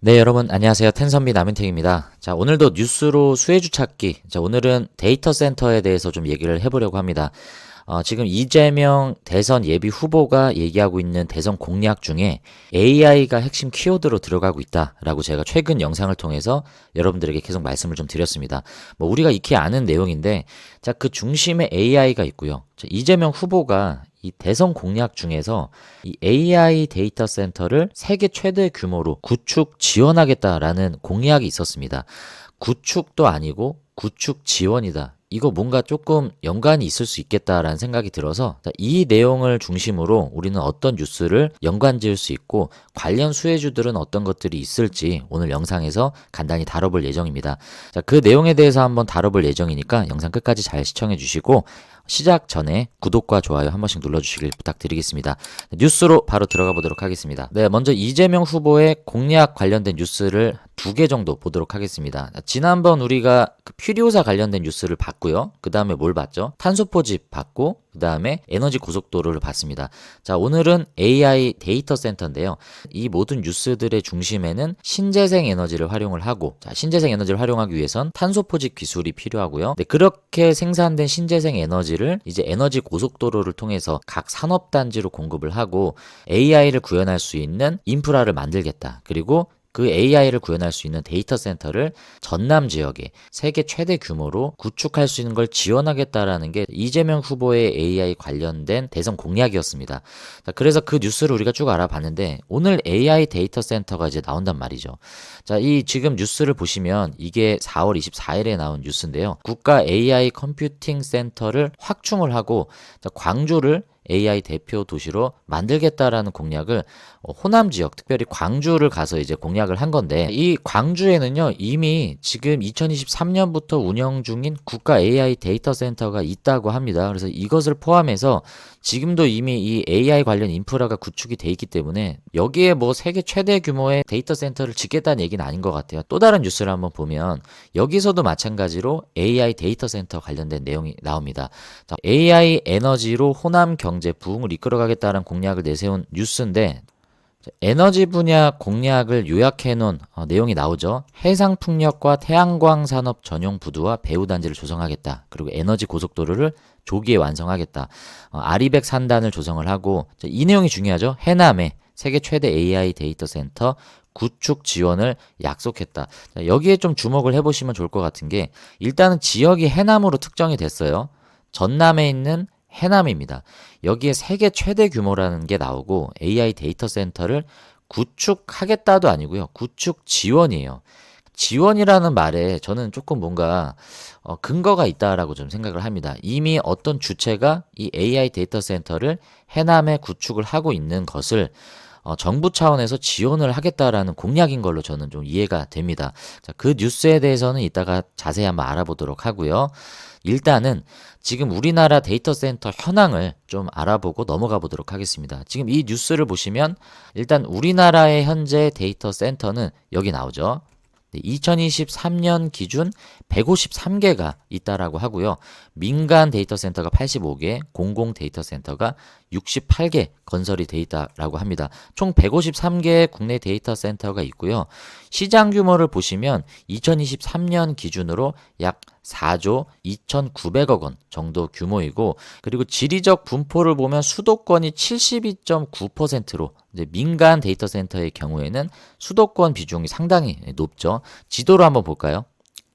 네, 여러분 안녕하세요. 텐선비 남윤택입니다. 자, 오늘도 뉴스로 수혜주 찾기. 자, 오늘은 데이터 센터에 대해서 좀 얘기를 해보려고 합니다. 지금 이재명 대선 예비 후보가 얘기하고 있는 대선 공약 중에 AI가 핵심 키워드로 들어가고 있다라고 제가 최근 영상을 통해서 여러분들에게 계속 말씀을 좀 드렸습니다. 뭐 우리가 익히 아는 내용인데, 자, 그 중심에 AI가 있고요. 자, 이재명 후보가 이 대선 공약 중에서 이 AI 데이터 센터를 세계 최대 규모로 구축 지원하겠다라는 공약이 있었습니다. 구축도 아니고 구축 지원이다. 이거 뭔가 조금 연관이 있을 수 있겠다라는 생각이 들어서 이 내용을 중심으로 우리는 어떤 뉴스를 연관 지을 수 있고 관련 수혜주들은 어떤 것들이 있을지 오늘 영상에서 간단히 다뤄볼 예정입니다. 자, 그 내용에 대해서 한번 다뤄볼 예정이니까 영상 끝까지 잘 시청해 주시고 시작 전에 구독과 좋아요 한 번씩 눌러주시길 부탁드리겠습니다. 뉴스로 바로 들어가 보도록 하겠습니다. 네, 먼저 이재명 후보의 공약 관련된 뉴스를 2개 정도 보도록 하겠습니다. 지난번 우리가 그 퓨리오사 관련된 뉴스를 봤고요. 그 다음에 뭘 봤죠? 탄소포집 봤고, 그 다음에 에너지 고속도로를 봤습니다. 자, 오늘은 AI 데이터 센터인데요. 이 모든 뉴스들의 중심에는 신재생 에너지를 활용을 하고, 자, 신재생 에너지를 활용하기 위해선 탄소포집 기술이 필요하고요. 네, 그렇게 생산된 신재생 에너지를 이제 에너지 고속도로를 통해서 각 산업단지로 공급을 하고 AI를 구현할 수 있는 인프라를 만들겠다. 그리고 그 AI를 구현할 수 있는 데이터 센터를 전남 지역에 세계 최대 규모로 구축할 수 있는 걸 지원하겠다라는 게 이재명 후보의 AI 관련된 대선 공약이었습니다. 자, 그래서 그 뉴스를 우리가 쭉 알아봤는데 오늘 AI 데이터 센터가 이제 나온단 말이죠. 자, 이 지금 뉴스를 보시면 이게 4월 24일에 나온 뉴스인데요. 국가 AI 컴퓨팅 센터를 확충을 하고 광주를 AI 대표 도시로 만들겠다라는 공약을 호남 지역, 특별히 광주를 가서 이제 공약을 한 건데, 이 광주에는요, 이미 지금 2023년부터 운영 중인 국가 AI 데이터 센터가 있다고 합니다. 그래서 이것을 포함해서 지금도 이미 이 AI 관련 인프라가 구축이 돼 있기 때문에 여기에 뭐 세계 최대 규모의 데이터 센터를 짓겠다는 얘기는 아닌 것 같아요. 또 다른 뉴스를 한번 보면 여기서도 마찬가지로 AI 데이터 센터 관련된 내용이 나옵니다. 자, AI 에너지로 호남 경제 부흥을 이끌어가겠다는 공약을 내세운 뉴스인데, 에너지 분야 공약을 요약해 놓은 내용이 나오죠. 해상풍력과 태양광 산업 전용 부두와 배후 단지를 조성하겠다. 그리고 에너지 고속도로를 조기에 완성하겠다. 아리백 산단을 조성을 하고, 이 내용이 중요하죠. 해남에 세계 최대 AI 데이터 센터 구축 지원을 약속했다. 자, 여기에 좀 주목을 해보시면 좋을 것 같은 게, 일단은 지역이 해남으로 특정이 됐어요. 전남에 있는 해남입니다. 여기에 세계 최대 규모라는 게 나오고 AI 데이터 센터를 구축하겠다도 아니고요. 구축 지원이에요. 지원이라는 말에 저는 조금 뭔가 근거가 있다라고 좀 생각을 합니다. 이미 어떤 주체가 이 AI 데이터 센터를 해남에 구축을 하고 있는 것을 정부 차원에서 지원을 하겠다라는 공약인 걸로 저는 좀 이해가 됩니다. 자, 그 뉴스에 대해서는 이따가 자세히 한번 알아보도록 하고요. 일단은 지금 우리나라 데이터 센터 현황을 좀 알아보고 넘어가 보도록 하겠습니다. 지금 이 뉴스를 보시면 일단 우리나라의 현재 데이터 센터는 여기 나오죠. 2023년 기준 153개가 있다라고 하고요. 민간 데이터 센터가 85개, 공공 데이터 센터가 68개 건설이 돼 있다라고 합니다. 총 153개의 국내 데이터 센터가 있고요. 시장 규모를 보시면 2023년 기준으로 약 4조 2,900억 원 정도 규모이고, 그리고 지리적 분포를 보면 수도권이 72.9%로 민간 데이터 센터의 경우에는 수도권 비중이 상당히 높죠. 지도로 한번 볼까요?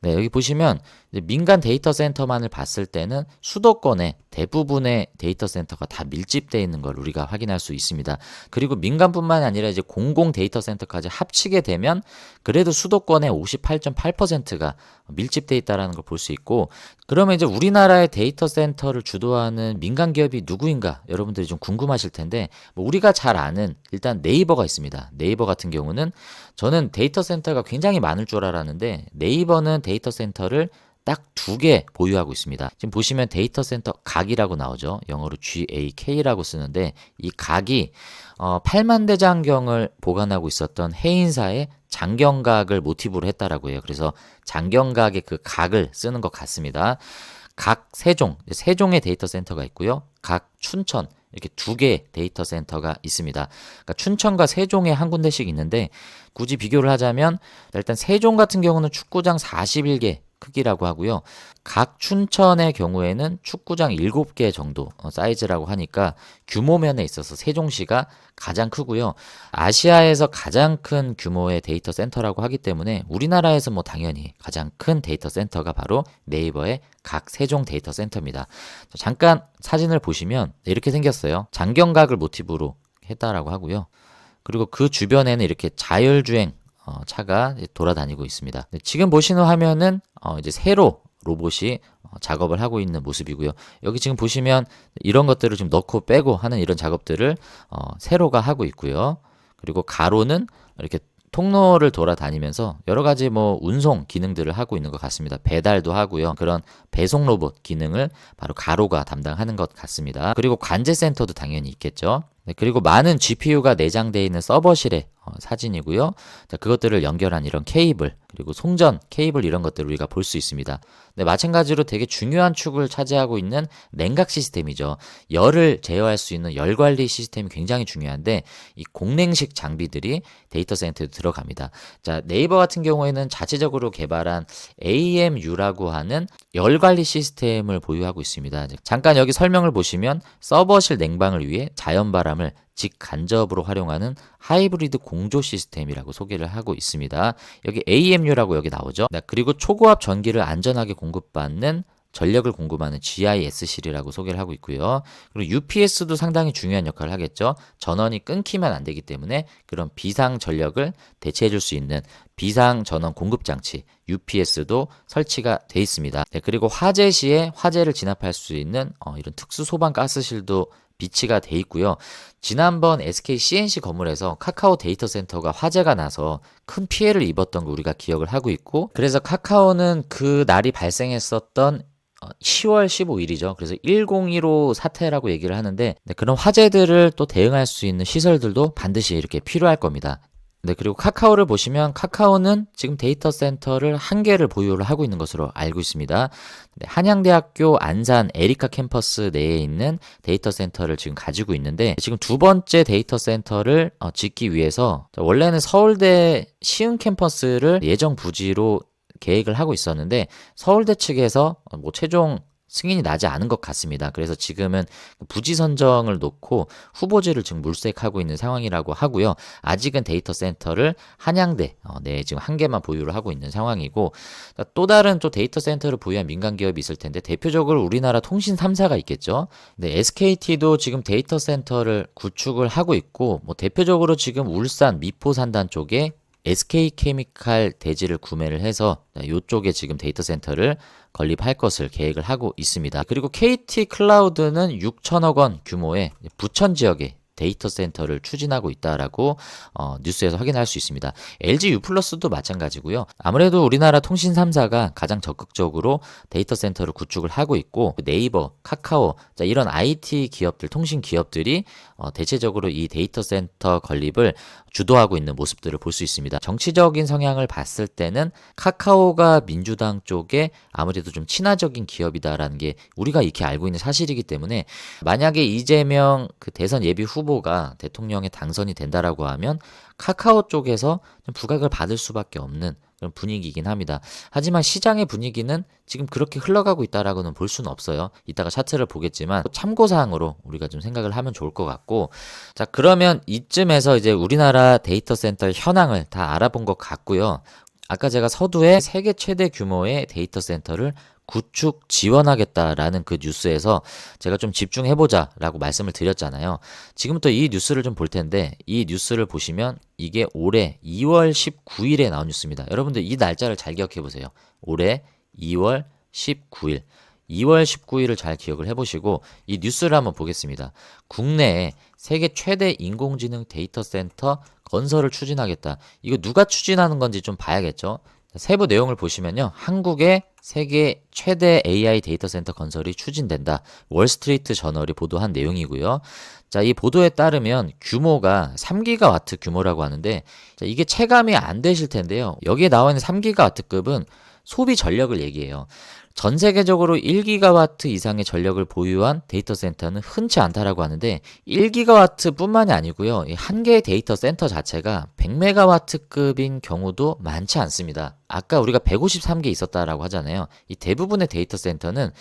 네, 여기 보시면 민간 데이터 센터만을 봤을 때는 수도권의 대부분의 데이터 센터가 다 밀집되어 있는 걸 우리가 확인할 수 있습니다. 그리고 민간뿐만 아니라 이제 공공 데이터 센터까지 합치게 되면 그래도 수도권의 58.8%가 밀집되어 있다는 걸 볼 수 있고, 그러면 이제 우리나라의 데이터 센터를 주도하는 민간 기업이 누구인가 여러분들이 좀 궁금하실 텐데, 뭐 우리가 잘 아는 일단 네이버가 있습니다. 네이버 같은 경우는 저는 데이터 센터가 굉장히 많을 줄 알았는데 네이버는 데이터 센터를 딱 2개 보유하고 있습니다. 지금 보시면 데이터 센터 각이라고 나오죠. 영어로 GAK라고 쓰는데 이 각이 8만 대 장경을 보관하고 있었던 해인사의 장경각을 모티브로 했다라고 해요. 그래서 장경각의 그 각을 쓰는 것 같습니다. 각 세종의 데이터 센터가 있고요. 각 춘천, 이렇게 2개 데이터 센터가 있습니다. 그러니까 춘천과 세종에 한 군데씩 있는데 굳이 비교를 하자면 일단 세종 같은 경우는 축구장 41개 크기라고 하고요. 각 춘천의 경우에는 축구장 7개 정도 사이즈라고 하니까 규모 면에 있어서 세종시가 가장 크고요. 아시아에서 가장 큰 규모의 데이터 센터라고 하기 때문에 우리나라에서 뭐 당연히 가장 큰 데이터 센터가 바로 네이버의 각 세종 데이터 센터입니다. 잠깐 사진을 보시면 이렇게 생겼어요. 장경각을 모티브로 했다라고 하고요. 그리고 그 주변에는 이렇게 자율주행 차가 돌아다니고 있습니다. 지금 보시는 화면은 이제 세로 로봇이 작업을 하고 있는 모습이고요. 여기 지금 보시면 이런 것들을 좀 넣고 빼고 하는 이런 작업들을 세로가 하고 있고요. 그리고 가로는 이렇게 통로를 돌아다니면서 여러 가지 뭐 운송 기능들을 하고 있는 것 같습니다. 배달도 하고요. 그런 배송 로봇 기능을 바로 가로가 담당하는 것 같습니다. 그리고 관제 센터도 당연히 있겠죠. 네, 그리고 많은 GPU가 내장되어 있는 서버실의 사진이고요. 자, 그것들을 연결한 이런 케이블, 그리고 송전 케이블 이런 것들을 우리가 볼 수 있습니다. 네, 마찬가지로 되게 중요한 축을 차지하고 있는 냉각 시스템이죠. 열을 제어할 수 있는 열 관리 시스템이 굉장히 중요한데 이 공냉식 장비들이 데이터 센터에 들어갑니다. 자, 네이버 같은 경우에는 자체적으로 개발한 AMU라고 하는 열 관리 시스템을 보유하고 있습니다. 잠깐 여기 설명을 보시면 서버실 냉방을 위해 자연바람을 직간접으로 활용하는 하이브리드 공조 시스템이라고 소개를 하고 있습니다. 여기 AMU라고 여기 나오죠. 그리고 초고압 전기를 안전하게 공급받는 전력을 공급하는 GIS실이라고 소개를 하고 있고요. 그리고 UPS도 상당히 중요한 역할을 하겠죠. 전원이 끊기면 안 되기 때문에 그런 비상 전력을 대체해 줄 수 있는 비상 전원 공급 장치 UPS도 설치가 돼 있습니다. 네, 그리고 화재 시에 화재를 진압할 수 있는 이런 특수 소방 가스실도 비치가 돼 있고요. 지난번 SK CNC 건물에서 카카오 데이터 센터가 화재가 나서 큰 피해를 입었던 거 우리가 기억을 하고 있고, 그래서 카카오는 그 날이 발생했었던 10월 15일이죠. 그래서 1015 사태라고 얘기를 하는데, 네, 그런 화재들을 또 대응할 수 있는 시설들도 반드시 이렇게 필요할 겁니다. 네, 그리고 카카오를 보시면 카카오는 지금 데이터 센터를 1개를 보유를 하고 있는 것으로 알고 있습니다. 네, 한양대학교 안산 에리카 캠퍼스 내에 있는 데이터 센터를 지금 가지고 있는데, 지금 2번째 데이터 센터를 짓기 위해서 원래는 서울대 시흥 캠퍼스를 예정 부지로 계획을 하고 있었는데 서울대 측에서 뭐 최종 승인이 나지 않은 것 같습니다. 그래서 지금은 부지 선정을 놓고 후보지를 지금 물색하고 있는 상황이라고 하고요. 아직은 데이터 센터를 한양대 내에 지금 1개만 보유를 하고 있는 상황이고, 또 다른 또 데이터 센터를 보유한 민간 기업이 있을 텐데 대표적으로 우리나라 통신 3사가 있겠죠. 네, SKT도 지금 데이터 센터를 구축을 하고 있고, 뭐 대표적으로 지금 울산 미포 산단 쪽에 SK케미칼 대지를 구매를 해서 이쪽에 지금 데이터 센터를 건립할 것을 계획을 하고 있습니다. 그리고 KT 클라우드는 6천억 원 규모의 부천 지역에 데이터 센터를 추진하고 있다라고 뉴스에서 확인할 수 있습니다. LG U+도 마찬가지고요. 아무래도 우리나라 통신 3사가 가장 적극적으로 데이터 센터를 구축을 하고 있고, 네이버, 카카오, 이런 IT 기업들, 통신 기업들이 대체적으로 이 데이터 센터 건립을 주도하고 있는 모습들을 볼 수 있습니다. 정치적인 성향을 봤을 때는 카카오가 민주당 쪽에 아무래도 좀 친화적인 기업이다라는 게 우리가 익히 알고 있는 사실이기 때문에, 만약에 이재명 그 대선 예비 후보가 대통령에 당선이 된다라고 하면 카카오 쪽에서 좀 부각을 받을 수밖에 없는 그런 분위기이긴 합니다. 하지만 시장의 분위기는 지금 그렇게 흘러가고 있다라고는 볼 수는 없어요. 이따가 차트를 보겠지만 참고사항으로 우리가 좀 생각을 하면 좋을 것 같고, 자, 그러면 이쯤에서 이제 우리나라 데이터 센터의 현황을 다 알아본 것 같고요. 아까 제가 서두에 세계 최대 규모의 데이터 센터를 구축 지원하겠다라는 그 뉴스에서 제가 좀 집중해보자 라고 말씀을 드렸잖아요. 지금부터 이 뉴스를 좀 볼 텐데, 이 뉴스를 보시면 이게 올해 2월 19일에 나온 뉴스입니다. 여러분들 이 날짜를 잘 기억해보세요. 올해 2월 19일. 2월 19일을 잘 기억을 해보시고 이 뉴스를 한번 보겠습니다. 국내에 세계 최대 인공지능 데이터 센터 건설을 추진하겠다. 이거 누가 추진하는 건지 좀 봐야겠죠. 세부 내용을 보시면요. 한국의 세계 최대 AI 데이터 센터 건설이 추진된다. 월스트리트 저널이 보도한 내용이고요. 자, 이 보도에 따르면 규모가 3기가와트 규모라고 하는데, 자, 이게 체감이 안 되실 텐데요. 여기에 나와 있는 3기가와트급은 소비 전력을 얘기해요. 전 세계적으로 1기가와트 이상의 전력을 보유한 데이터 센터는 흔치 않다라고 하는데 1기가와트뿐만이 아니고요. 이 한 개의 데이터 센터 자체가 100메가와트급인 경우도 많지 않습니다. 아까 우리가 153개 있었다라고 하잖아요. 이 대부분의 데이터 센터는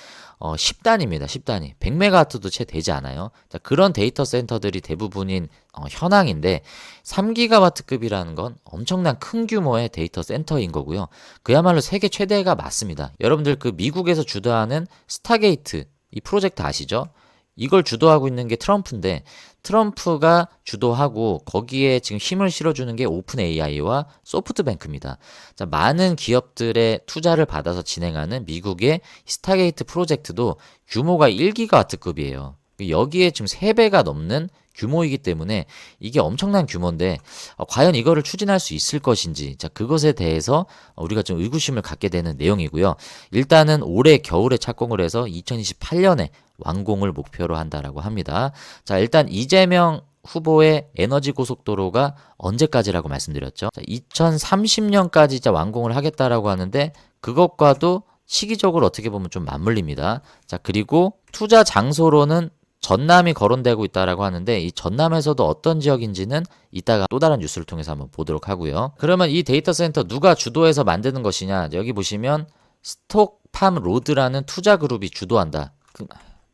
10단위입니다. 10단위. 100메가와트도 채 되지 않아요. 자, 그런 데이터 센터들이 대부분인 현황인데 3기가와트급이라는 건 엄청난 큰 규모의 데이터 센터인 거고요. 그야말로 세계 최대가 맞습니다. 여러분들 그 미국에서 주도하는 스타게이트 이 프로젝트 아시죠? 이걸 주도하고 있는 게 트럼프인데 트럼프가 주도하고 거기에 지금 힘을 실어주는 게 오픈 AI와 소프트뱅크입니다. 자, 많은 기업들의 투자를 받아서 진행하는 미국의 스타게이트 프로젝트도 규모가 1기가와트급이에요. 여기에 지금 3배가 넘는 규모이기 때문에 이게 엄청난 규모인데 과연 이거를 추진할 수 있을 것인지 자 그것에 대해서 우리가 좀 의구심을 갖게 되는 내용이고요. 일단은 올해 겨울에 착공을 해서 2028년에 완공을 목표로 한다라고 합니다. 자 일단 이재명 후보의 에너지 고속도로가 언제까지라고 말씀드렸죠? 2030년까지 완공을 하겠다라고 하는데 그것과도 시기적으로 어떻게 보면 좀 맞물립니다. 자 그리고 투자 장소로는 전남이 거론되고 있다라고 하는데 이 전남에서도 어떤 지역인지는 이따가 또 다른 뉴스를 통해서 한번 보도록 하고요. 그러면 이 데이터 센터 누가 주도해서 만드는 것이냐? 여기 보시면 스톡팜 로드라는 투자 그룹이 주도한다.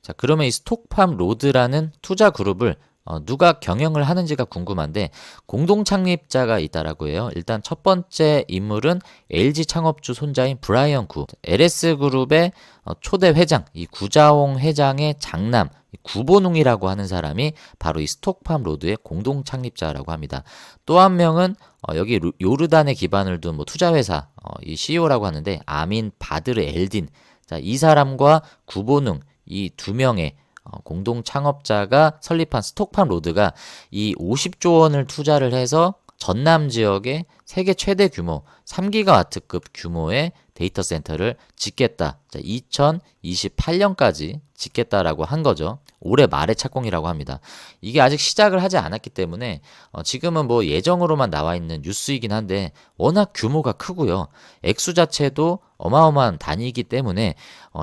자, 그러면 이 스톡팜 로드라는 투자 그룹을 누가 경영을 하는지가 궁금한데 공동 창립자가 있다라고 해요. 일단 첫 번째 인물은 LG 창업주 손자인 브라이언 구, LS그룹의 초대 회장, 이 구자홍 회장의 장남 구본웅이라고 하는 사람이 바로 이 스톡팜 로드의 공동 창립자라고 합니다. 또 한 명은 여기 요르단에 기반을 둔 뭐 투자회사 이 CEO라고 하는데 아민 바드르 엘딘. 자, 이 사람과 구본웅 이 두 명의 공동 창업자가 설립한 스톡팜 로드가 이 50조 원을 투자를 해서 전남 지역의 세계 최대 규모 3기가와트급 규모의 데이터 센터를 짓겠다. 자, 2028년까지 짓겠다라고 한 거죠. 올해 말에 착공이라고 합니다. 이게 아직 시작을 하지 않았기 때문에 지금은 뭐 예정으로만 나와 있는 뉴스이긴 한데 워낙 규모가 크고요. 액수 자체도 어마어마한 단위이기 때문에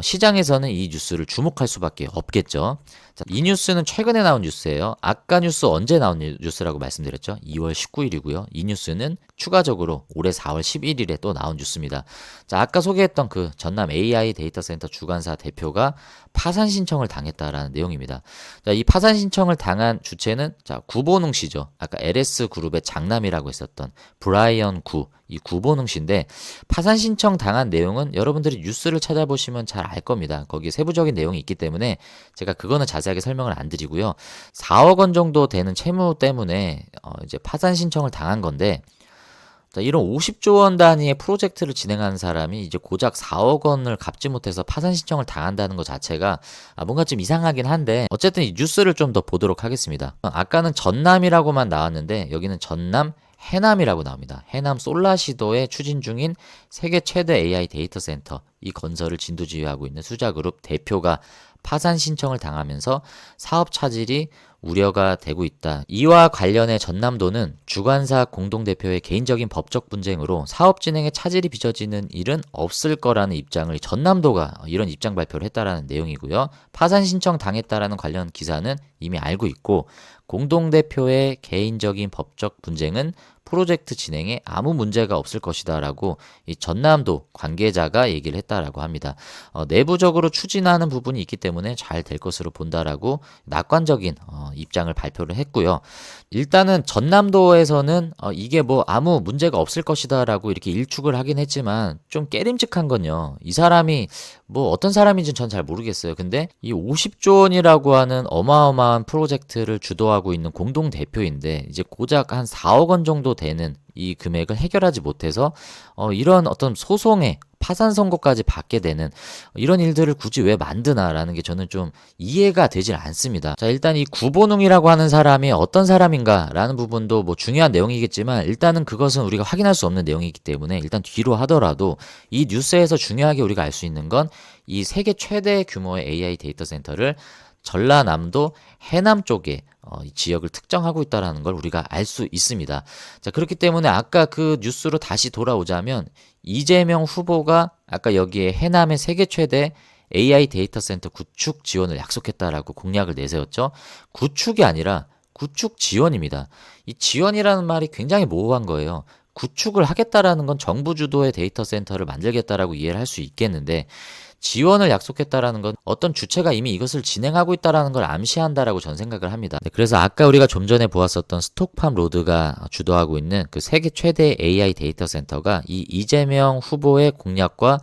시장에서는 이 뉴스를 주목할 수밖에 없겠죠. 자, 이 뉴스는 최근에 나온 뉴스예요. 아까 뉴스 언제 나온 뉴스라고 말씀드렸죠? 2월 19일이고요. 이 뉴스는 추가적으로 올해 4월 11일에 또 나온 뉴스입니다. 자, 아까 소개했던 그 전남 AI 데이터 센터 주관사 대표가 파산 신청을 당했다라는 내용입니다. 자, 이 파산 신청을 당한 주체는 자, 구본웅 씨죠. 아까 LS 그룹의 장남이라고 했었던 브라이언 구, 이 구본웅 씨인데 파산 신청 당한 내용은 여러분들이 뉴스를 찾아보시면 잘 알 겁니다. 거기에 세부적인 내용이 있기 때문에 제가 그거는 자세하게 설명을 안 드리고요. 4억 원 정도 되는 채무 때문에 이제 파산 신청을 당한 건데 자, 이런 50조 원 단위의 프로젝트를 진행하는 사람이 이제 고작 4억 원을 갚지 못해서 파산 신청을 당한다는 것 자체가 뭔가 좀 이상하긴 한데 어쨌든 이 뉴스를 좀 더 보도록 하겠습니다. 아까는 전남이라고만 나왔는데 여기는 전남 해남이라고 나옵니다. 해남 솔라시도에 추진 중인 세계 최대 AI 데이터 센터 이 건설을 진두지휘하고 있는 수자그룹 대표가 파산 신청을 당하면서 사업 차질이 우려가 되고 있다. 이와 관련해 전남도는 주관사 공동대표의 개인적인 법적 분쟁으로 사업 진행에 차질이 빚어지는 일은 없을 거라는 입장을 전남도가 이런 입장 발표를 했다라는 내용이고요. 파산 신청 당했다라는 관련 기사는 이미 알고 있고 공동대표의 개인적인 법적 분쟁은 프로젝트 진행에 아무 문제가 없을 것이다라고 이 전남도 관계자가 얘기를 했다라고 합니다. 내부적으로 추진하는 부분이 있기 때문에 잘 될 것으로 본다라고 낙관적인 입장을 발표를 했고요. 일단은 전남도에서는 이게 뭐 아무 문제가 없을 것이다라고 이렇게 일축을 하긴 했지만 좀 깨림직한 건요. 이 사람이 뭐 어떤 사람인지는 전 잘 모르겠어요. 근데 이 50조 원이라고 하는 어마어마한 프로젝트를 주도하고 있는 공동 대표인데 이제 고작 한 4억 원 정도 되는 이 금액을 해결하지 못해서 이런 어떤 소송에 파산 선고까지 받게 되는 이런 일들을 굳이 왜 만드나라는 게 저는 좀 이해가 되질 않습니다. 자, 일단 이 구본웅이라고 하는 사람이 어떤 사람인가라는 부분도 뭐 중요한 내용이겠지만 일단은 그것은 우리가 확인할 수 없는 내용이기 때문에 일단 뒤로 하더라도 이 뉴스에서 중요하게 우리가 알 수 있는 건 이 세계 최대 규모의 AI 데이터 센터를 전라남도 해남 쪽에 이 지역을 특정하고 있다는 걸 우리가 알 수 있습니다. 자, 그렇기 때문에 아까 그 뉴스로 다시 돌아오자면 이재명 후보가 아까 여기에 해남의 세계 최대 AI 데이터 센터 구축 지원을 약속했다라고 공약을 내세웠죠. 구축이 아니라 구축 지원입니다. 이 지원이라는 말이 굉장히 모호한 거예요. 구축을 하겠다라는 건 정부 주도의 데이터 센터를 만들겠다라고 이해를 할 수 있겠는데, 지원을 약속했다라는 건 어떤 주체가 이미 이것을 진행하고 있다라는 걸 암시한다라고 저는 생각을 합니다. 네, 그래서 아까 우리가 좀 전에 보았었던 스톡팜 로드가 주도하고 있는 그 세계 최대 AI 데이터 센터가 이 이재명 후보의 공약과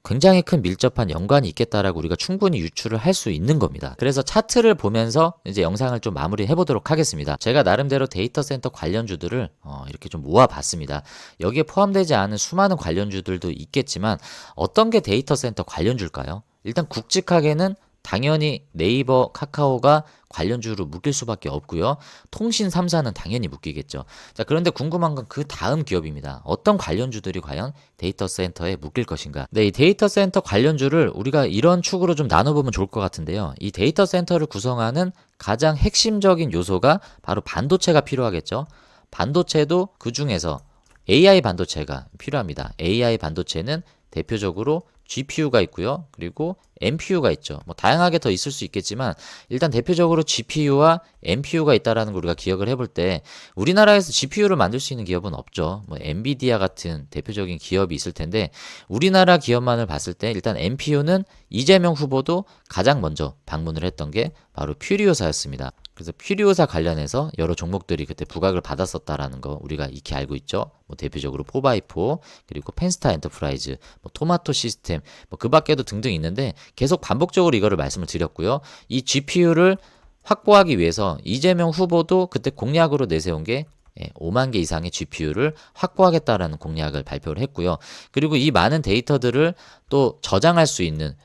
굉장히 큰 밀접한 연관이 있겠다라고 우리가 충분히 유추를 할 수 있는 겁니다. 그래서 차트를 보면서 이제 영상을 좀 마무리해 보도록 하겠습니다. 제가 나름대로 데이터 센터 관련주들을 이렇게 좀 모아봤습니다. 여기에 포함되지 않은 수많은 관련주들도 있겠지만 어떤 게 데이터 센터 관련주일까요? 일단 굵직하게는 당연히 네이버, 카카오가 관련주로 묶일 수밖에 없고요. 통신 3사는 당연히 묶이겠죠. 자, 그런데 궁금한 건 그 다음 기업입니다. 어떤 관련주들이 과연 데이터 센터에 묶일 것인가? 네, 이 데이터 센터 관련주를 우리가 이런 축으로 좀 나눠보면 좋을 것 같은데요. 이 데이터 센터를 구성하는 가장 핵심적인 요소가 바로 반도체가 필요하겠죠. 반도체도 그 중에서 AI 반도체가 필요합니다. AI 반도체는 대표적으로 GPU가 있고요. 그리고 NPU가 있죠. 뭐 다양하게 더 있을 수 있겠지만 일단 대표적으로 GPU와 NPU가 있다라는 걸 우리가 기억을 해볼 때 우리나라에서 GPU를 만들 수 있는 기업은 없죠. 뭐 엔비디아 같은 대표적인 기업이 있을 텐데 우리나라 기업만을 봤을 때 일단 NPU는 이재명 후보도 가장 먼저 방문을 했던 게 바로 퓨리오사였습니다. 그래서 퓨리오사 관련해서 여러 종목들이 그때 부각을 받았었다라는 거 우리가 익히 알고 있죠. 뭐 대표적으로 4x4 그리고 펜스타 엔터프라이즈, 뭐 토마토 시스템, 뭐 그 밖에도 등등 있는데 계속 반복적으로 이거를 말씀을 드렸고요. 이 GPU를 확보하기 위해서 이재명 후보도 그때 공약으로 내세운 게 5만 개 이상의 GPU를 확보하겠다라는 공약을 발표를 했고요. 그리고 이 많은 데이터들을 또 저장할 수 있는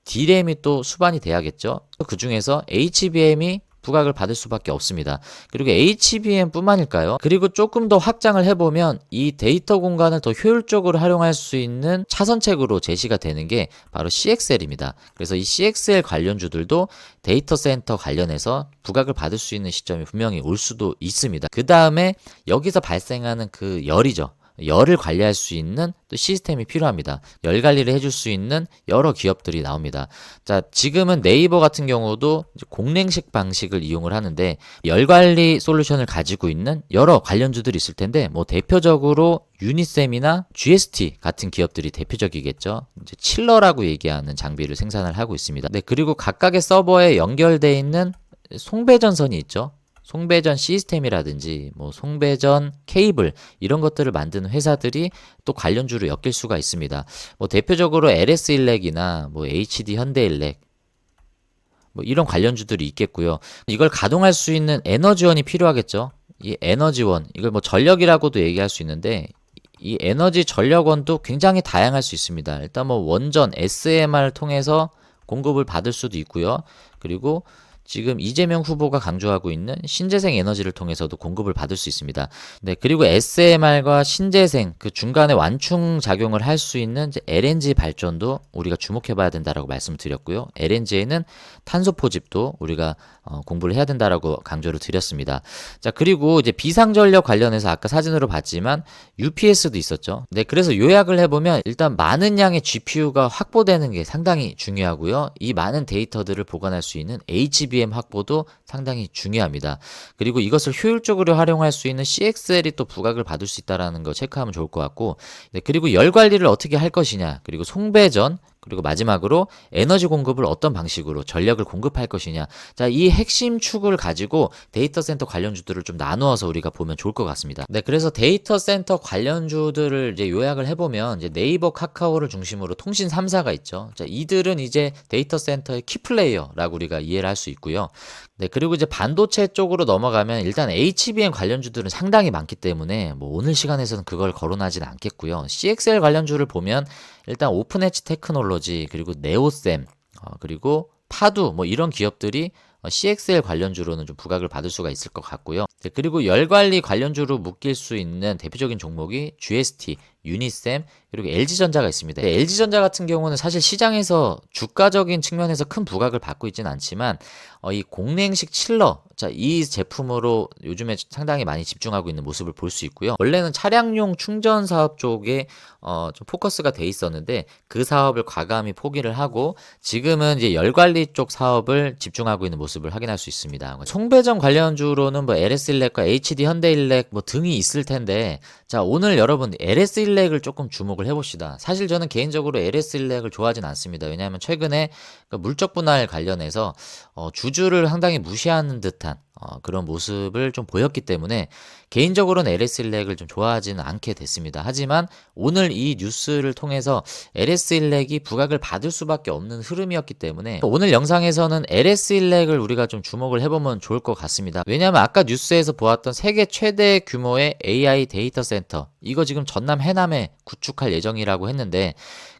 D램이 또 수반이 돼야겠죠. 그 중에서 HBM이 부각을 받을 수밖에 없습니다. 그리고 HBM뿐만일까요? 그리고 조금 더 확장을 해보면 이 데이터 공간을 더 효율적으로 활용할 수 있는 차선책으로 제시가 되는 게 바로 CXL입니다. 그래서 이 CXL 관련주들도 데이터 센터 관련해서 부각을 받을 수 있는 시점이 분명히 올 수도 있습니다. 그 다음에 여기서 발생하는 그 열이죠. 열을 관리할 수 있는 또 시스템이 필요합니다. 열 관리를 해줄 수 있는 여러 기업들이 나옵니다. 자, 지금은 네이버 같은 경우도 공랭식 방식을 이용을 하는데 열 관리 솔루션을 가지고 있는 여러 관련주들이 있을 텐데 뭐 대표적으로 유니셈이나 GST 같은 기업들이 대표적이겠죠. 이제 칠러라고 얘기하는 장비를 생산을 하고 있습니다. 네, 그리고 각각의 서버에 연결되어 있는 송배전선이 있죠. 송배전 시스템이라든지 뭐 송배전 케이블 이런 것들을 만드는 회사들이 또 관련주로 엮일 수가 있습니다. 뭐 대표적으로 LS 일렉이나 뭐 HD 현대일렉 뭐 이런 관련주들이 있겠고요. 이걸 가동할 수 있는 에너지원이 필요하겠죠. 이 에너지원 이걸 뭐 전력이라고도 얘기할 수 있는데 이 에너지 전력원도 굉장히 다양할 수 있습니다. 일단 뭐 원전 SMR을 통해서 공급을 받을 수도 있고요. 그리고 지금 이재명 후보가 강조하고 있는 신재생 에너지를 통해서도 공급을 받을 수 있습니다. 네, 그리고 SMR과 신재생 그 중간에 완충 작용을 할 수 있는 이제 LNG 발전도 우리가 주목해 봐야 된다라고 말씀드렸고요. LNG에는 탄소 포집도 우리가 공부를 해야 된다라고 강조를 드렸습니다. 자, 그리고 이제 비상전력 관련해서 아까 사진으로 봤지만 UPS도 있었죠. 네, 그래서 요약을 해보면 일단 많은 양의 GPU가 확보되는 게 상당히 중요하고요. 이 많은 데이터들을 보관할 수 있는 HBM 확보도 상당히 중요합니다. 그리고 이것을 효율적으로 활용할 수 있는 CXL이 또 부각을 받을 수 있다는 거 체크하면 좋을 것 같고, 네, 그리고 열 관리를 어떻게 할 것이냐, 그리고 송배전, 그리고 마지막으로 에너지 공급을 어떤 방식으로 전력을 공급할 것이냐. 자, 이 핵심 축을 가지고 데이터 센터 관련주들을 좀 나누어서 우리가 보면 좋을 것 같습니다. 네, 그래서 데이터 센터 관련주들을 이제 요약을 해보면 이제 네이버, 카카오를 중심으로 통신 3사가 있죠. 자, 이들은 이제 데이터 센터의 키플레이어라고 우리가 이해를 할 수 있고요. 네, 그리고 이제 반도체 쪽으로 넘어가면 일단 HBM 관련주들은 상당히 많기 때문에 뭐 오늘 시간에서는 그걸 거론하진 않겠고요. CXL 관련주를 보면 일단 오픈 엣지 테크놀로지 그리고 네오셈 그리고 파두 뭐 이런 기업들이 CXL 관련주로는 좀 부각을 받을 수가 있을 것 같고요. 네, 그리고 열관리 관련주로 묶일 수 있는 대표적인 종목이 GST, 유니셈, 그리고 LG전자가 있습니다. LG전자 같은 경우는 사실 시장에서 주가적인 측면에서 큰 부각을 받고 있지는 않지만 이 공랭식 칠러, 자, 이 제품으로 요즘에 상당히 많이 집중하고 있는 모습을 볼 수 있고요. 원래는 차량용 충전 사업 쪽에 좀 포커스가 돼 있었는데 그 사업을 과감히 포기를 하고 지금은 이제 열관리 쪽 사업을 집중하고 있는 모습을 확인할 수 있습니다. 송배전 관련주로는 뭐 LS일렉과 HD 현대일렉 뭐 등이 있을 텐데, 자, 오늘 여러분 LS일렉을 조금 주목을 해봅시다. 사실 저는 개인적으로 LS일렉을 좋아하진 않습니다. 왜냐하면 최근에 그 물적 분할 관련해서 주주를 상당히 무시하는 듯한 그런 모습을 좀 보였기 때문에 개인적으로는 LS일렉을 좀 좋아하지는 않게 됐습니다. 하지만 오늘 이 뉴스를 통해서 LS일렉이 부각을 받을 수밖에 없는 흐름이었기 때문에 오늘 영상에서는 LS일렉을 우리가 좀 주목을 해보면 좋을 것 같습니다. 왜냐하면 아까 뉴스에서 보았던 세계 최대 규모의 AI 데이터 센터, 이거 지금 전남 해남에 구축할 예정이라고 했는데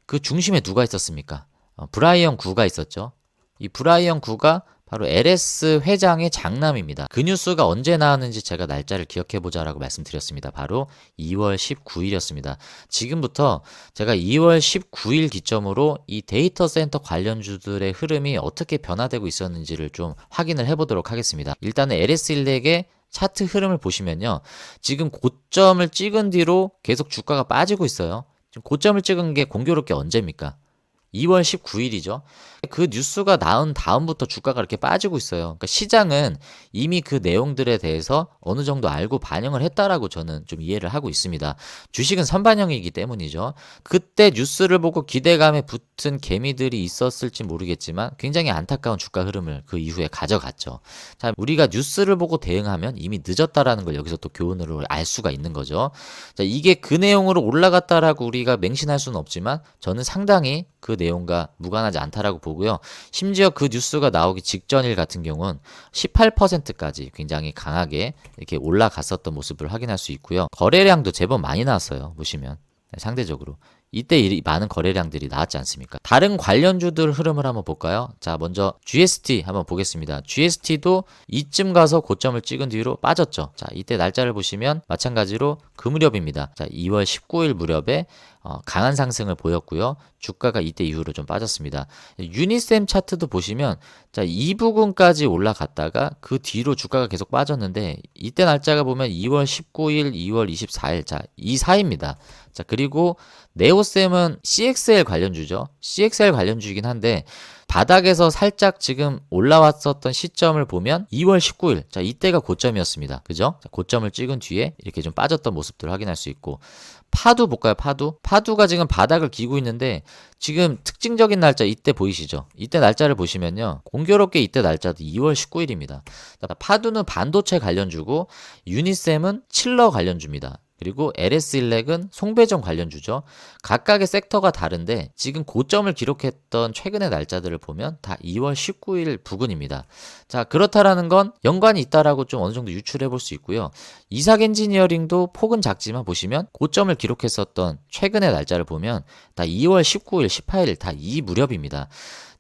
그 중심에 누가 있었습니까? 브라이언 구가 있었죠. 이 브라이언 구가 바로 LS 회장의 장남입니다. 그 뉴스가 언제 나왔는지 제가 날짜를 기억해보자라고 말씀드렸습니다. 바로 2월 19일이었습니다. 지금부터 제가 2월 19일 기점으로 이 데이터 센터 관련주들의 흐름이 어떻게 변화되고 있었는지를 좀 확인을 해보도록 하겠습니다. 일단은 LS일렉의 차트 흐름을 보시면요. 지금 고점을 찍은 뒤로 계속 주가가 빠지고 있어요. 지금 고점을 찍은 게 공교롭게 언제입니까? 2월 19일이죠. 그 뉴스가 나온 다음부터 주가가 이렇게 빠지고 있어요. 그러니까 시장은 이미 그 내용들에 대해서 어느 정도 알고 반영을 했다라고 저는 좀 이해를 하고 있습니다. 주식은 선반영이기 때문이죠. 그때 뉴스를 보고 기대감에 붙은 개미들이 있었을지 모르겠지만 굉장히 안타까운 주가 흐름을 그 이후에 가져갔죠. 자, 우리가 뉴스를 보고 대응하면 이미 늦었다라는 걸 여기서 또 교훈으로 알 수가 있는 거죠. 자, 이게 그 내용으로 올라갔다라고 우리가 맹신할 수는 없지만 저는 상당히 그 내용과 무관하지 않다라고 보고요. 심지어 그 뉴스가 나오기 직전일 같은 경우는 18%까지 굉장히 강하게 이렇게 올라갔었던 모습을 확인할 수 있고요. 거래량도 제법 많이 나왔어요. 보시면 상대적으로 이때 많은 거래량들이 나왔지 않습니까? 다른 관련주들 흐름을 한번 볼까요? 자, 먼저 GST 한번 보겠습니다. GST도 이쯤 가서 고점을 찍은 뒤로 빠졌죠. 자, 이때 날짜를 보시면 마찬가지로 그 무렵입니다. 자, 2월 19일 무렵에 강한 상승을 보였고요. 주가가 이때 이후로 좀 빠졌습니다. 유니셈 차트도 보시면 자, 이 부근까지 올라갔다가 그 뒤로 주가가 계속 빠졌는데 이때 날짜가 보면 2월 19일, 2월 24일, 자, 이 사이입니다. 자, 그리고 네오셈은 CXL 관련주죠. CXL 관련주이긴 한데 바닥에서 살짝 지금 올라왔었던 시점을 보면 2월 19일, 자, 이때가 고점이었습니다. 그죠? 자, 고점을 찍은 뒤에 이렇게 좀 빠졌던 모습들을 확인할 수 있고, 파두 볼까요? 파두가 지금 바닥을 기고 있는데 지금 특징적인 날짜 이때 보이시죠? 이때 날짜를 보시면요, 공교롭게 이때 날짜도 2월 19일입니다. 파두는 반도체 관련주고 유니셈은 칠러 관련주입니다. 그리고 LS일렉은 송배전 관련주죠. 각각의 섹터가 다른데 지금 고점을 기록했던 최근의 날짜들을 보면 다 2월 19일 부근입니다. 자, 그렇다라는 건 연관이 있다라고 좀 어느 정도 유출해 볼 수 있고요. 이삭 엔지니어링도 폭은 작지만 보시면 고점을 기록했었던 최근의 날짜를 보면 다 2월 19일, 18일 다 이 무렵입니다.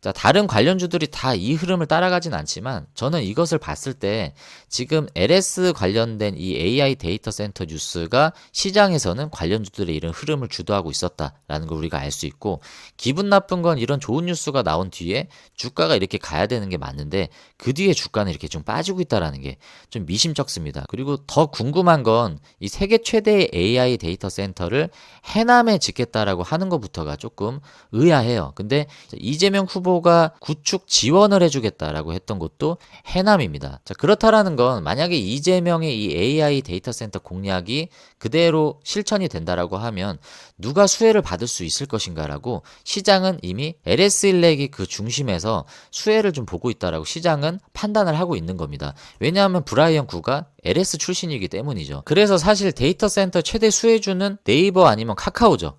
자, 다른 관련주들이 다 이 흐름을 따라가진 않지만 저는 이것을 봤을 때 지금 LS 관련된 이 AI 데이터 센터 뉴스가 시장에서는 관련주들의 이런 흐름을 주도하고 있었다라는 걸 우리가 알 수 있고, 기분 나쁜 건 이런 좋은 뉴스가 나온 뒤에 주가가 이렇게 가야 되는 게 맞는데 그 뒤에 주가는 이렇게 좀 빠지고 있다라는 게 좀 미심쩍습니다. 그리고 더 궁금한 건 이 세계 최대의 AI 데이터 센터를 해남에 짓겠다라고 하는 것부터가 조금 의아해요. 근데 이재명 후보가 구축 지원을 해주겠다라고 했던 곳도 해남입니다. 자, 그렇다라는 건 만약에 이재명의 이 AI 데이터 센터 공약이 그대로 실천이 된다라고 하면 누가 수혜를 받을 수 있을 것인가라고 시장은 이미 LS일렉이 그 중심에서 수혜를 좀 보고 있다라고 시장은 판단을 하고 있는 겁니다. 왜냐하면 브라이언 구가 LS 출신이기 때문이죠. 그래서 사실 데이터 센터 최대 수혜주는 네이버 아니면 카카오죠.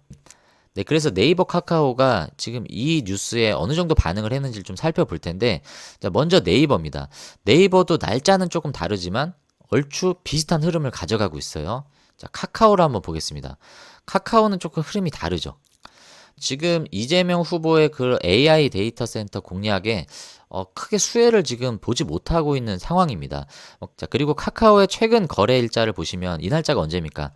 네, 그래서 네이버 카카오가 지금 이 뉴스에 어느 정도 반응을 했는지를 좀 살펴볼 텐데, 자, 먼저 네이버입니다. 네이버도 날짜는 조금 다르지만 얼추 비슷한 흐름을 가져가고 있어요. 자, 카카오를 한번 보겠습니다. 카카오는 조금 흐름이 다르죠. 지금 이재명 후보의 그 AI 데이터 센터 공약에 크게 수혜를 지금 보지 못하고 있는 상황입니다. 자, 그리고 카카오의 최근 거래 일자를 보시면 이 날짜가 언제입니까?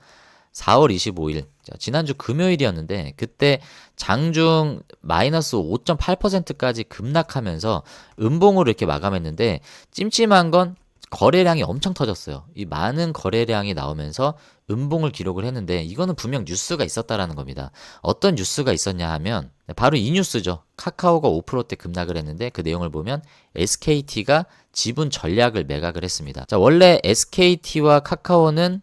4월 25일, 지난주 금요일이었는데 그때 장중 마이너스 5.8%까지 급락하면서 음봉으로 이렇게 마감했는데 찜찜한 건 거래량이 엄청 터졌어요. 이 많은 거래량이 나오면서 음봉을 기록을 했는데 이거는 분명 뉴스가 있었다라는 겁니다. 어떤 뉴스가 있었냐 하면 바로 이 뉴스죠. 카카오가 5%대 급락을 했는데 그 내용을 보면 SKT가 지분 전략을 매각을 했습니다. 자, 원래 SKT와 카카오는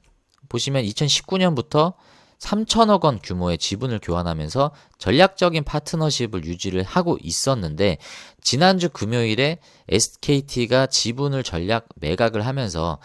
보시면 2019년부터 3천억 원 규모의 지분을 교환하면서 전략적인 파트너십을 유지를 하고 있었는데 지난주 금요일에 SKT가 지분을 전략 매각을 하면서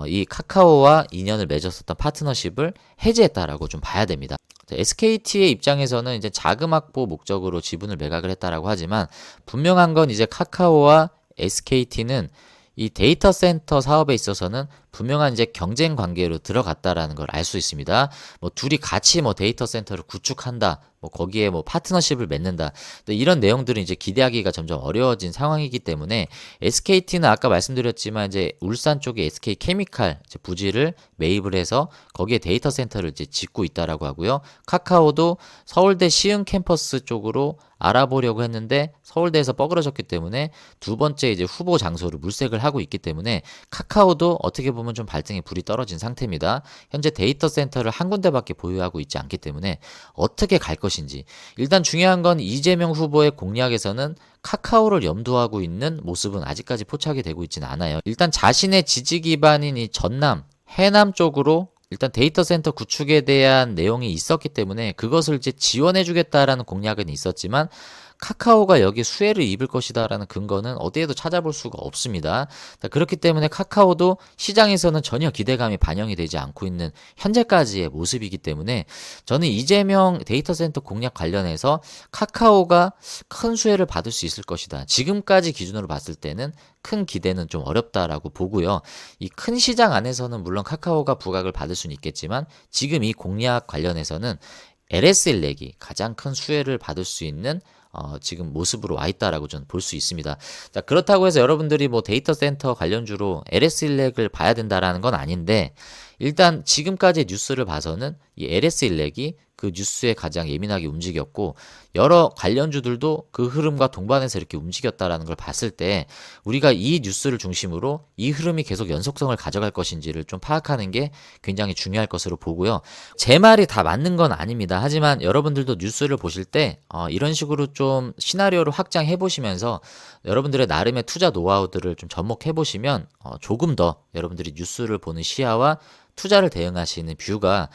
이 카카오와 인연을 맺었었던 파트너십을 해지했다라고 좀 봐야 됩니다. SKT의 입장에서는 이제 자금 확보 목적으로 지분을 매각을 했다라고 하지만 분명한 건 이제 카카오와 SKT는 이 데이터 센터 사업에 있어서는 분명한 이제 경쟁 관계로 들어갔다라는 걸 알 수 있습니다. 뭐 둘이 같이 뭐 데이터 센터를 구축한다, 뭐 거기에 뭐 파트너십을 맺는다. 이런 내용들은 이제 기대하기가 점점 어려워진 상황이기 때문에 SKT는 아까 말씀드렸지만 이제 울산 쪽에 SK 케미칼 부지를 매입을 해서 거기에 데이터 센터를 이제 짓고 있다라고 하고요. 카카오도 서울대 시흥 캠퍼스 쪽으로 알아보려고 했는데 서울대에서 뻐그러졌기 때문에 두 번째 이제 후보 장소를 물색을 하고 있기 때문에 카카오도 어떻게 보면 좀 발등에 불이 떨어진 상태입니다. 현재 데이터 센터를 한 군데밖에 보유하고 있지 않기 때문에 어떻게 갈 것인지. 일단 중요한 건 이재명 후보의 공약에서는 카카오를 염두하고 있는 모습은 아직까지 포착이 되고 있지는 않아요. 일단 자신의 지지 기반인 이 전남, 해남 쪽으로 일단 데이터 센터 구축에 대한 내용이 있었기 때문에 그것을 이제 지원해주겠다라는 공약은 있었지만 카카오가 여기 수혜를 입을 것이다라는 근거는 어디에도 찾아볼 수가 없습니다. 그렇기 때문에 카카오도 시장에서는 전혀 기대감이 반영이 되지 않고 있는 현재까지의 모습이기 때문에 저는 이재명 데이터 센터 공약 관련해서 카카오가 큰 수혜를 받을 수 있을 것이다. 지금까지 기준으로 봤을 때는 큰 기대는 좀 어렵다라고 보고요. 이 큰 시장 안에서는 물론 카카오가 부각을 받을 수는 있겠지만 지금 이 공약 관련해서는 LS일렉이 가장 큰 수혜를 받을 수 있는 지금 모습으로 와 있다라고 저는 볼 수 있습니다. 자, 그렇다고 해서 여러분들이 뭐 데이터 센터 관련주로 LS일렉을 봐야 된다라는 건 아닌데 일단 지금까지 뉴스를 봐서는 이 LS일렉이 그 뉴스에 가장 예민하게 움직였고 여러 관련주들도 그 흐름과 동반해서 이렇게 움직였다라는 걸 봤을 때 우리가 이 뉴스를 중심으로 이 흐름이 계속 연속성을 가져갈 것인지를 좀 파악하는 게 굉장히 중요할 것으로 보고요. 제 말이 다 맞는 건 아닙니다. 하지만 여러분들도 뉴스를 보실 때 이런 식으로 좀 시나리오를 확장해 보시면서 여러분들의 나름의 투자 노하우들을 좀 접목해 보시면 조금 더 여러분들이 뉴스를 보는 시야와 투자를 대응하시는 뷰가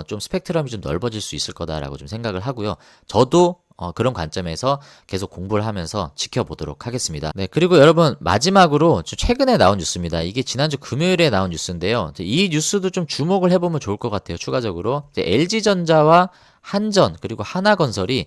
좀 스펙트럼이 좀 넓어질 수 있을 거다라고 좀 생각을 하고요. 저도 그런 관점에서 계속 공부를 하면서 지켜보도록 하겠습니다. 네, 그리고 여러분 마지막으로 최근에 나온 뉴스입니다. 이게 지난주 금요일에 나온 뉴스인데요. 이 뉴스도 좀 주목을 해보면 좋을 것 같아요. 추가적으로 LG전자와 한전 그리고 하나건설이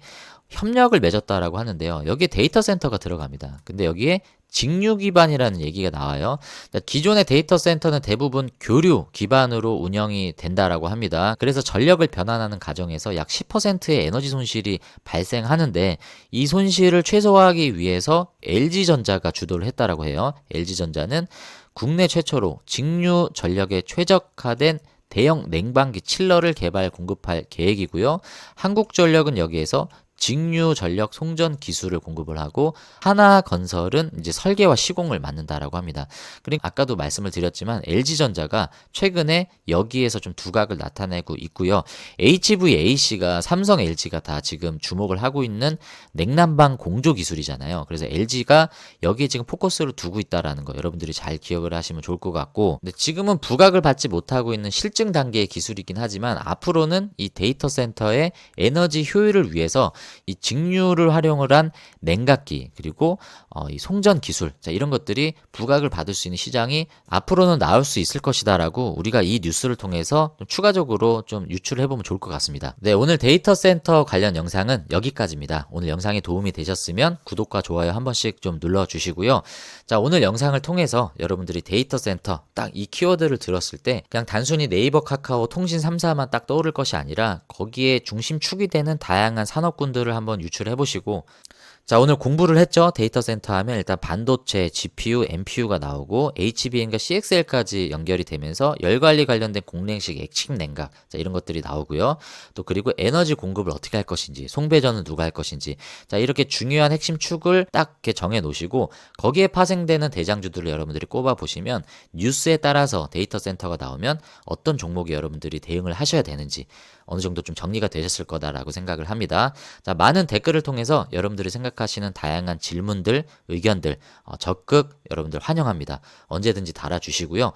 협력을 맺었다라고 하는데요. 여기에 데이터 센터가 들어갑니다. 근데 여기에 직류 기반이라는 얘기가 나와요. 기존의 데이터 센터는 대부분 교류 기반으로 운영이 된다라고 합니다. 그래서 전력을 변환하는 과정에서 약 10%의 에너지 손실이 발생하는데 이 손실을 최소화하기 위해서 LG전자가 주도를 했다라고 해요. LG전자는 국내 최초로 직류 전력에 최적화된 대형 냉방기 칠러를 개발 공급할 계획이고요. 한국전력은 여기에서 직류 전력 송전 기술을 공급을 하고 하나건설은 이제 설계와 시공을 맡는다라고 합니다. 그리고 아까도 말씀을 드렸지만 LG전자가 최근에 여기에서 좀 두각을 나타내고 있고요. HVAC가 삼성 LG가 다 지금 주목을 하고 있는 냉난방 공조 기술이잖아요. 그래서 LG가 여기에 지금 포커스를 두고 있다라는 거 여러분들이 잘 기억을 하시면 좋을 것 같고 근데 지금은 부각을 받지 못하고 있는 실증 단계의 기술이긴 하지만 앞으로는 이 데이터 센터의 에너지 효율을 위해서 이 직류를 활용을 한 냉각기 그리고 이 송전 기술 이런 것들이 부각을 받을 수 있는 시장이 앞으로는 나올 수 있을 것이다라고 우리가 이 뉴스를 통해서 좀 추가적으로 좀 유출을 해보면 좋을 것 같습니다. 네, 오늘 데이터 센터 관련 영상은 여기까지입니다. 오늘 영상이 도움이 되셨으면 구독과 좋아요 한 번씩 좀 눌러주시고요. 자, 오늘 영상을 통해서 여러분들이 데이터 센터 딱 이 키워드를 들었을 때 그냥 단순히 네이버, 카카오, 통신 3사만 딱 떠오를 것이 아니라 거기에 중심축이 되는 다양한 산업군들을 한번 유출해 보시고 자, 오늘 공부를 했죠. 데이터 센터 하면 일단 반도체, GPU, NPU가 나오고 HBM과 CXL까지 연결이 되면서 열 관리 관련된 공랭식, 액침 냉각, 자, 이런 것들이 나오고요. 또 그리고 에너지 공급을 어떻게 할 것인지, 송배전은 누가 할 것인지, 자, 이렇게 중요한 핵심 축을 딱 이렇게 정해 놓으시고 거기에 파생되는 대장주들을 여러분들이 꼽아 보시면 뉴스에 따라서 데이터 센터가 나오면 어떤 종목에 여러분들이 대응을 하셔야 되는지 어느 정도 좀 정리가 되셨을 거다라고 생각을 합니다. 자, 많은 댓글을 통해서 여러분들이 생각하시는 다양한 질문들, 의견들 적극 여러분들 환영합니다. 언제든지 달아주시고요.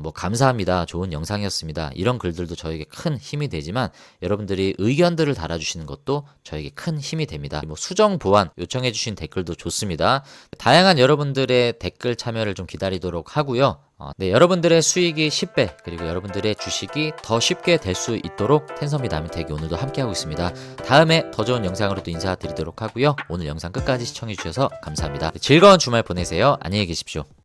뭐 감사합니다. 좋은 영상이었습니다. 이런 글들도 저에게 큰 힘이 되지만 여러분들이 의견들을 달아주시는 것도 저에게 큰 힘이 됩니다. 뭐 수정 보완 요청해주신 댓글도 좋습니다. 다양한 여러분들의 댓글 참여를 좀 기다리도록 하고요. 네, 여러분들의 수익이 10배 그리고 여러분들의 주식이 더 쉽게 될 수 있도록 텐선비 나민텍이 오늘도 함께하고 있습니다. 다음에 더 좋은 영상으로 또 인사드리도록 하고요. 오늘 영상 끝까지 시청해주셔서 감사합니다. 즐거운 주말 보내세요. 안녕히 계십시오.